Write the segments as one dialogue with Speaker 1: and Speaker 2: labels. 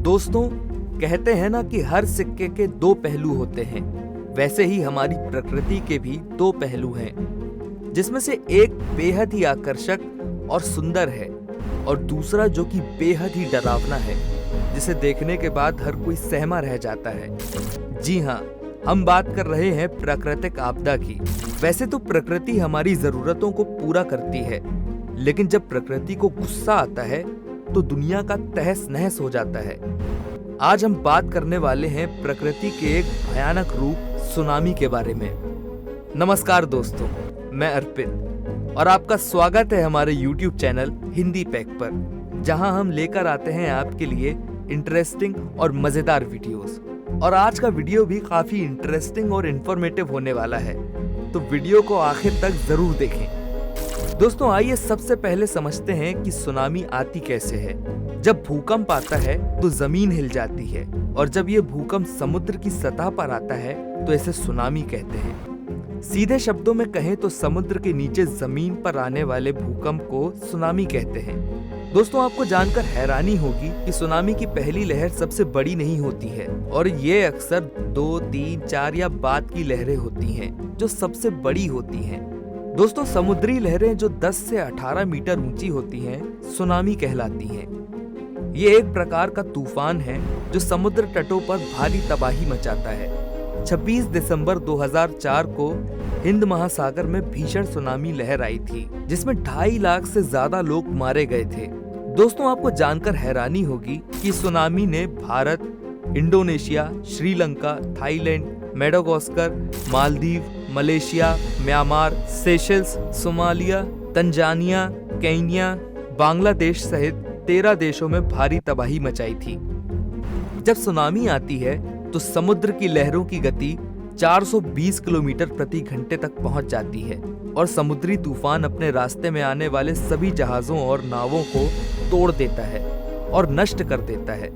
Speaker 1: दोस्तों, कहते हैं ना कि हर सिक्के के दो पहलू होते हैं। वैसे ही हमारी प्रकृति के भी दो पहलू हैं, जिसमें से एक बेहद ही आकर्षक और सुंदर है और दूसरा जो कि बेहद ही डरावना है, जिसे देखने के बाद हर कोई सहमा रह जाता है। जी हाँ, हम बात कर रहे हैं प्राकृतिक आपदा की। वैसे तो प्रकृति हमारी जरूरतों को पूरा करती है, लेकिन जब प्रकृति को गुस्सा आता है तो दुनिया का तहस नहस हो जाता है। आज हम बात करने वाले हैं प्रकृति के एक भयानक रूप सुनामी के बारे में। नमस्कार दोस्तों, मैं अर्पित और आपका स्वागत है हमारे YouTube चैनल हिंदी पैक पर, जहां हम लेकर आते हैं आपके लिए इंटरेस्टिंग और मजेदार वीडियोस। और आज का वीडियो भी काफी इंटरेस्टिंग और इंफॉर्मेटिव होने वाला है, तो वीडियो को आखिर तक जरूर देखें। दोस्तों, आइए सबसे पहले समझते हैं कि सुनामी आती कैसे है। जब भूकंप आता है तो जमीन हिल जाती है, और जब ये भूकंप समुद्र की सतह पर आता है तो इसे सुनामी कहते हैं। सीधे शब्दों में कहें तो समुद्र के नीचे जमीन पर आने वाले भूकंप को सुनामी कहते हैं। दोस्तों, आपको जानकर हैरानी होगी कि सुनामी की पहली लहर सबसे बड़ी नहीं होती है, और ये अक्सर 2, 3, 4 या बाद की लहरें होती हैं जो सबसे बड़ी होती हैं। दोस्तों, समुद्री लहरें जो 10 से 18 मीटर ऊंची होती हैं, सुनामी कहलाती हैं। ये एक प्रकार का तूफान है जो समुद्र तटों पर भारी तबाही मचाता है। 26 दिसंबर 2004 को हिंद महासागर में भीषण सुनामी लहर आई थी, जिसमें 2.5 लाख से ज्यादा लोग मारे गए थे। दोस्तों, आपको जानकर हैरानी होगी कि सुनामी ने Bharat, Indonesia, Sri Lanka, Thailand, Madagascar, Maldives, Malaysia, Myanmar, Seychelles, Somalia, Tanzania, Kenya, Bangladesh सहित 13 देशों में भारी तबाही मचाई थी। जब सुनामी आती है तो समुद्र की लहरों की गति 420 किलोमीटर प्रति घंटे तक पहुंच जाती है, और समुद्री तूफान अपने रास्ते में आने वाले सभी जहाजों और नावों को तोड़ देता है और नष्ट कर देता है।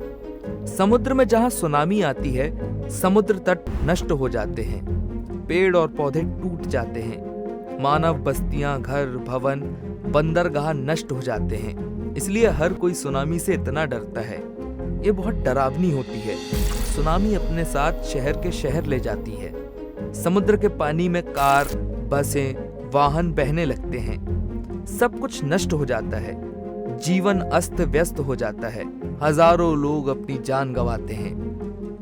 Speaker 1: समुद्र में जहां सुनामी आती है, समुद्र तट नष्ट हो जाते हैं, पेड़ और पौधे टूट जाते हैं, मानव बस्तियां, घर, भवन, बंदरगाह नष्ट हो जाते हैं। इसलिए हर कोई सुनामी से इतना डरता है। ये बहुत डरावनी होती है। सुनामी अपने साथ शहर के शहर ले जाती है। समुद्र के पानी में कार, बसें, वाहन बहने लगते हैं। सब कुछ नष्ट हो जाता है। जीवन अस्त व्यस्त हो जाता है। हजारों लोग अपनी जान गंवाते हैं।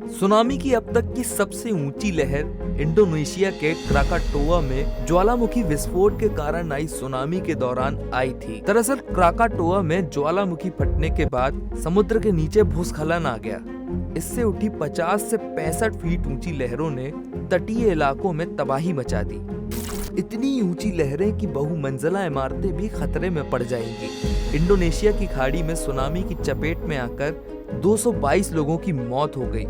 Speaker 1: सुनामी की अब तक की सबसे ऊंची लहर इंडोनेशिया के क्राकाटोआ में ज्वालामुखी विस्फोट के कारण आई सुनामी के दौरान आई थी। दरअसल क्राकाटोआ में ज्वालामुखी फटने के बाद समुद्र के नीचे भूस्खलन आ गया। इससे उठी 50 से 65 फीट ऊंची लहरों ने तटीय इलाकों में तबाही मचा दी। इतनी ऊंची लहरें कि बहुमंजिला इमारतें भी खतरे में पड़ जाएंगी। इंडोनेशिया की खाड़ी में सुनामी की चपेट में आकर 222 लोगों की मौत हो गई,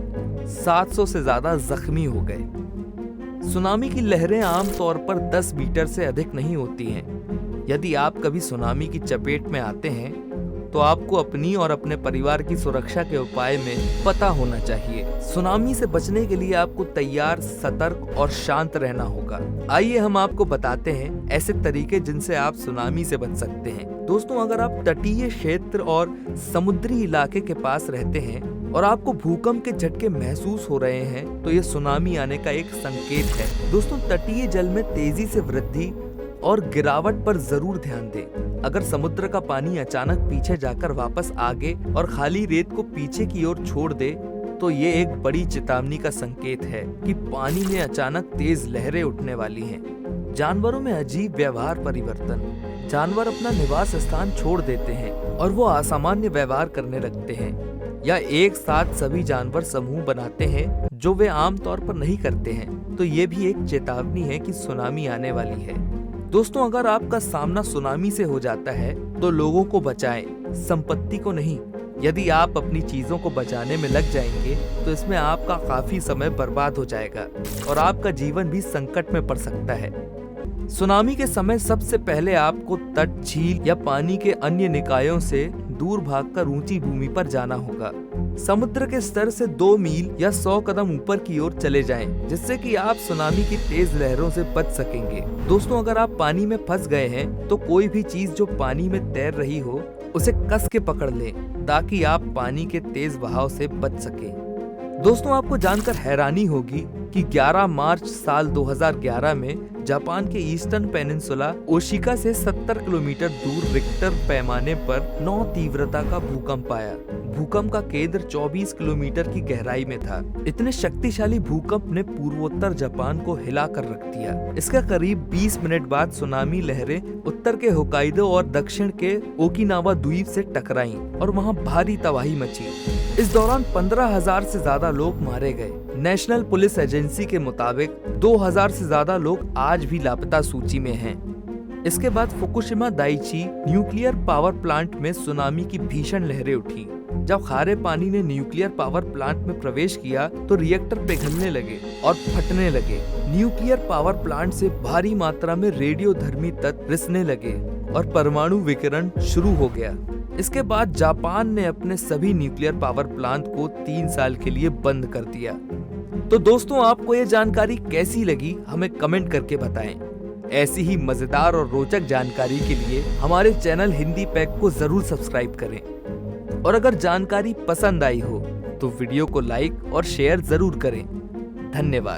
Speaker 1: 700 से ज्यादा जख्मी हो गए। सुनामी की लहरें आमतौर पर 10 मीटर से अधिक नहीं होती हैं। यदि आप कभी सुनामी की चपेट में आते हैं तो आपको अपनी और अपने परिवार की सुरक्षा के उपाय में पता होना चाहिए। सुनामी से बचने के लिए आपको तैयार, सतर्क और शांत रहना होगा। आइए हम आपको बताते हैं ऐसे तरीके जिनसे आप सुनामी से बच सकते हैं। दोस्तों, अगर आप तटीय क्षेत्र और समुद्री इलाके के पास रहते हैं और आपको भूकंप के झटके महसूस हो रहे हैं, तो ये सुनामी आने का एक संकेत है। दोस्तों, तटीय जल में तेजी से वृद्धि और गिरावट पर जरूर ध्यान दें। अगर समुद्र का पानी अचानक पीछे जाकर वापस आगे और खाली रेत को पीछे की ओर छोड़ दे, तो ये एक बड़ी चेतावनी का संकेत है कि पानी में अचानक तेज लहरें उठने वाली हैं। जानवरों में अजीब व्यवहार परिवर्तन। जानवर अपना निवास स्थान छोड़ देते हैं और वो असामान्य व्यवहार करने लगते हैं, या एक साथ सभी जानवर समूह बनाते हैं जो वे आमतौर पर नहीं करते हैं। तो ये भी एक चेतावनी है कि सुनामी आने वाली है। दोस्तों, अगर आपका सामना सुनामी से हो जाता है तो लोगों को बचाएं, संपत्ति को नहीं। यदि आप अपनी चीजों को बचाने में लग जाएंगे तो इसमें आपका काफी समय बर्बाद हो जाएगा और आपका जीवन भी संकट में पड़ सकता है। सुनामी के समय सबसे पहले आपको तट, झील या पानी के अन्य निकायों से दूर भागकर ऊंची भूमि पर जाना होगा। समुद्र के स्तर से 2 मील या 100 कदम ऊपर की ओर चले जाएं, जिससे कि आप सुनामी की तेज लहरों से बच सकेंगे। दोस्तों, अगर आप पानी में फंस गए हैं तो कोई भी चीज जो पानी में तैर रही हो उसे कस के पकड़ लें, ताकि आप पानी के तेज बहाव से बच सकें। दोस्तों, आपको जानकर हैरानी होगी कि 11 मार्च साल 2011 में जापान के ईस्टर्न पेनिनसुला ओशिका से 70 किलोमीटर दूर रिक्टर पैमाने पर 9 तीव्रता का भूकंप आया। भूकंप का केंद्र 24 किलोमीटर की गहराई में था। इतने शक्तिशाली भूकंप ने पूर्वोत्तर जापान को हिलाकर रख दिया। इसका करीब 20 मिनट बाद सुनामी लहरें उत्तर के होकाइदो और दक्षिण के ओकिनावा द्वीप से टकराईं और वहां भारी तबाही मची। इस दौरान 15,000 से ज्यादा लोग मारे गए। नेशनल पुलिस एजेंसी के मुताबिक 2,000 से ज्यादा लोग आज भी लापता सूची में हैं। इसके बाद Fukushima Daiichi nuclear power plant में सुनामी की भीषण लहरें उठी। जब खारे पानी ने न्यूक्लियर पावर प्लांट में प्रवेश किया तो रिएक्टर पिघलने लगे और फटने लगे। न्यूक्लियर पावर प्लांट से भारी मात्रा में रेडियोधर्मी तत्व रिसने लगे और परमाणु विकिरण शुरू हो गया। इसके बाद जापान ने अपने सभी न्यूक्लियर पावर प्लांट को 3 साल के लिए बंद कर दिया। तो दोस्तों, आपको ये जानकारी कैसी लगी हमें कमेंट करके बताएं। ऐसी ही मजेदार और रोचक जानकारी के लिए हमारे चैनल हिंदी पैक को जरूर सब्सक्राइब करें। और अगर जानकारी पसंद आई हो तो वीडियो को लाइक और शेयर जरूर करें। धन्यवाद।